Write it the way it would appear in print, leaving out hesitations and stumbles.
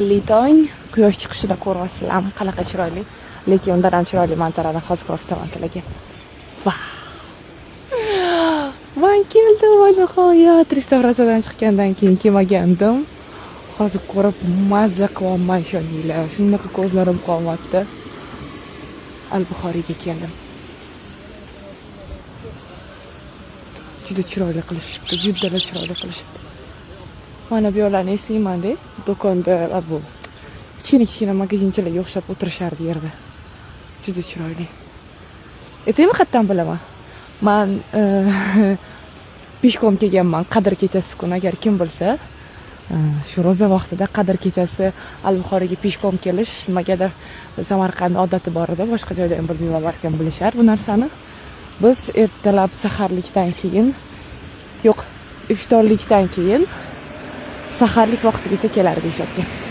Tong quyosh chiqishida ko'ryapsizlarmi? Qanaqa chiroyli. Lekin undan ham chiroyli manzarani hozir ko'rsataman sizlarga. Va! Men keldim va nihoyat restavratsiyadan chiqqandan keyin kelmagandim. Hozir ko'rib mazza qilyapman, ishoninglar. Shunaqa ko'zlarim qolmoqda. Al-Buxoriyga keldim. Juda chiroyli qilishibdi, juda chiroyli qilishibdi. Mana bu yo'llarni eslayman-da, do'konda bu kichkina magazinchalarga o'xshab o'tirishardi yerda. Juda chiroyli. Aytaymi qayerdan bilaman? Men peshkom kelganman Qadr kechasi kuni, agar kim bilsa, shu ro'za vaqtida Qadr kechasi Al-Buxoriyga peshkom kelish nimagadir Samarqand odati bor edi, boshqa joyda ham bilmayman, balkim bilishar bu narsani. Biz ertalab saharlikdan keyin, yo'q, iftorlikdan keyin saharlik vaqtigacha kelar deyishadi.